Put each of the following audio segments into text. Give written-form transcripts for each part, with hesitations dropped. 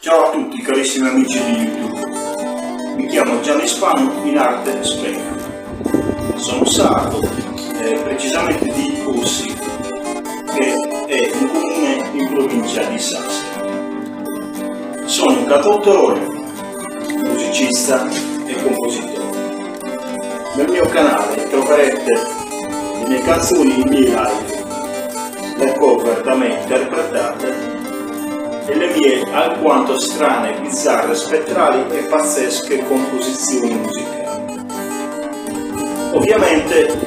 Ciao a tutti carissimi amici di YouTube, mi chiamo Gianni Spano in arte Specchio, sono sardo, precisamente di Bussi, che è un comune in provincia di Sassari. Sono un cantautore, musicista e compositore. Nel mio canale troverete le mie canzoni in live, le cover da me interpretate e le mie alquanto strane, bizzarre, spettrali e pazzesche composizioni musicali. Ovviamente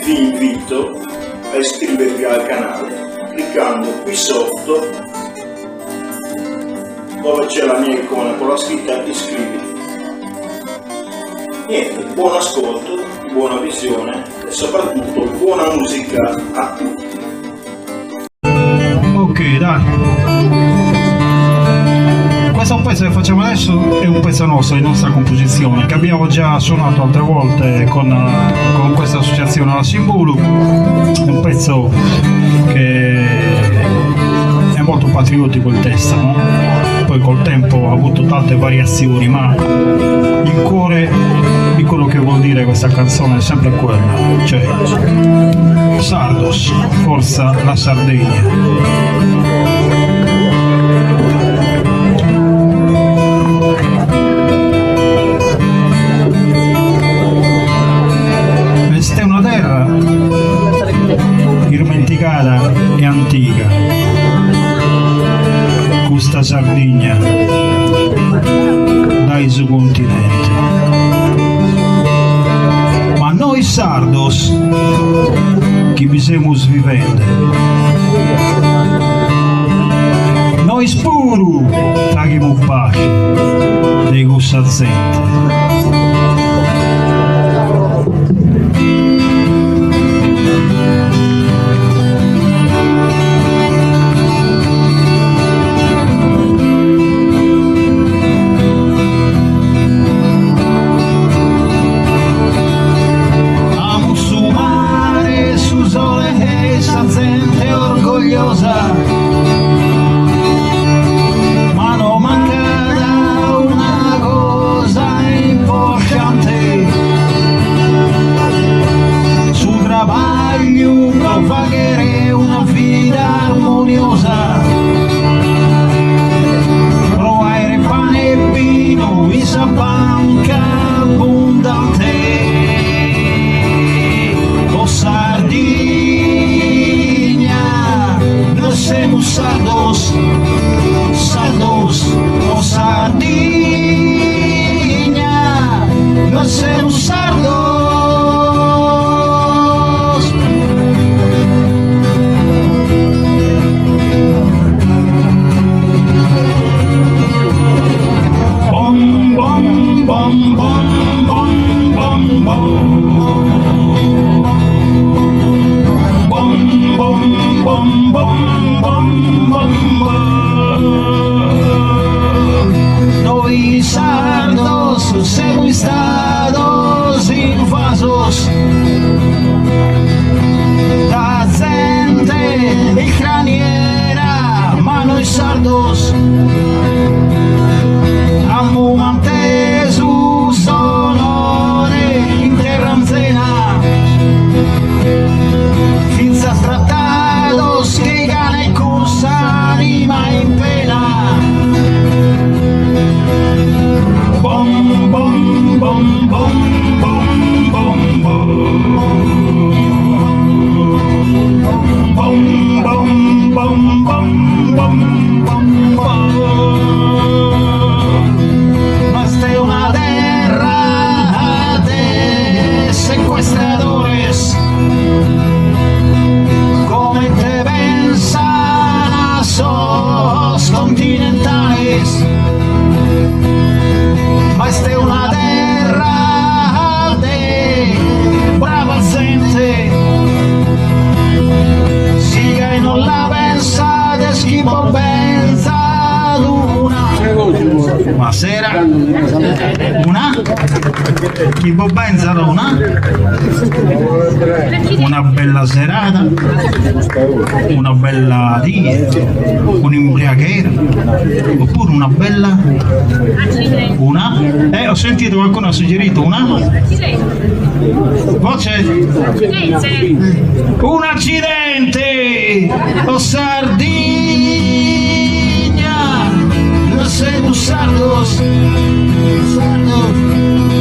vi invito a iscrivervi al canale cliccando qui sotto dove c'è la mia icona con la scritta iscriviti. Niente, buon ascolto, buona visione e soprattutto buona musica a tutti. Ok, dai. Questo pezzo che facciamo adesso è un pezzo nostro, di nostra composizione, che abbiamo già suonato altre volte con questa associazione alla Simbulu. È un pezzo che è molto patriottico il testo, no? Poi col tempo ha avuto tante variazioni, ma il cuore di quello che vuol dire questa canzone è sempre quello, cioè Sardos, forza la Sardegna. Dimenticata e antica questa Sardegna dai suo continente, ma noi sardos che vi siamo vivendo, noi spuru traghiamo pace dei questa gente. Ma non manca una cosa importante, sul travaglio propagare una vita armoniosa, provare pane e vino in sa banca abbondante, o Semos sardos, sardos, oh Sardinha, nós somos sardos. Bom, bom, bom, bom, bom, bom, bom. Bom, bom, bom, bom. Noi sardos somos estados invasos da gente extranjera, ma noi sardos abbiamo manteso sonore in terra anzena, senza trattados che gana e corsa anima in pena. Bom, bom, bom, bom, bom, bom, bom. Bom, bom, bom, bom, bom, bom, bom. Mas de una terra de secuestradores, come te pensan a sos continentales. Ma è una terra de brava gente, sì che non la pensa de schifo pensa l'una, ma sera una chi può pensare una bella serata, una bella dia, un'imbriaghera, oppure una bella ho sentito qualcuno ha suggerito una voce un accidente o Sardigna no sé sardos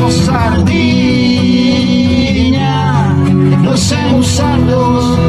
o Sardigna no sé sardos.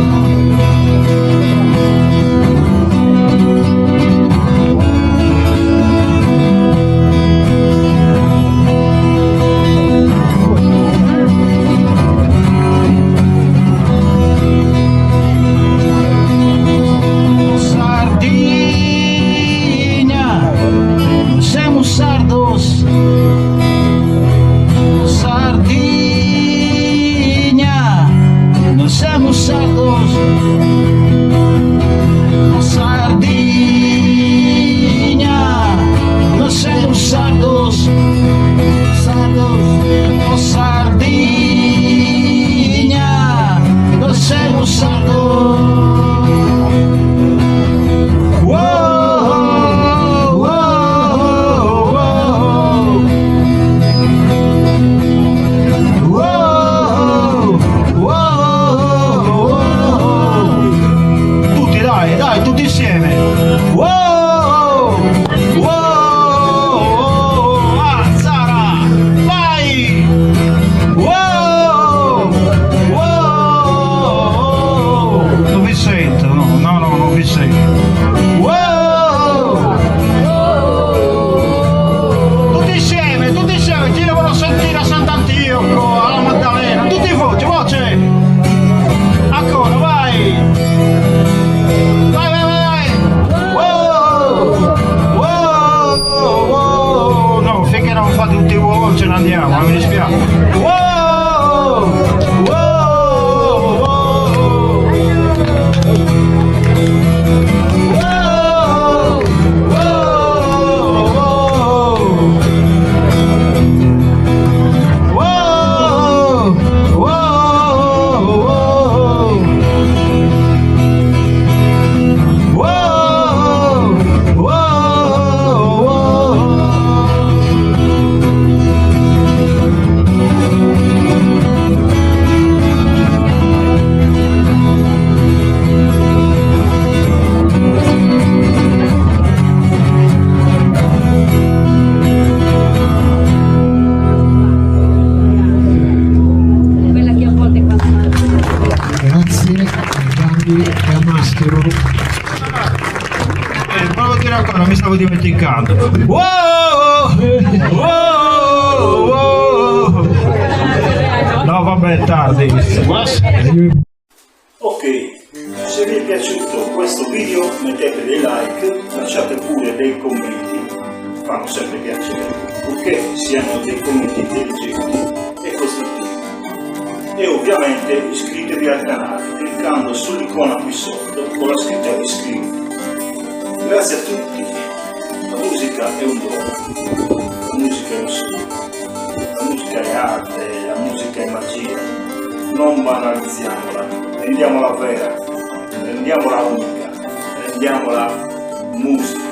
Mi stavo dimenticando. No, vabbè, è tardi. Ok, se vi è piaciuto questo video mettete dei like, lasciate pure dei commenti, fanno sempre piacere, purché siano dei commenti intelligenti e costruttivi. E ovviamente iscrivetevi al canale cliccando sull'icona qui sotto con la scritta iscriviti. Grazie a tutti. La musica è un dono, la musica è un sogno, la musica è arte, la musica è magia. Non banalizziamola, rendiamola vera, rendiamola unica, rendiamola musica.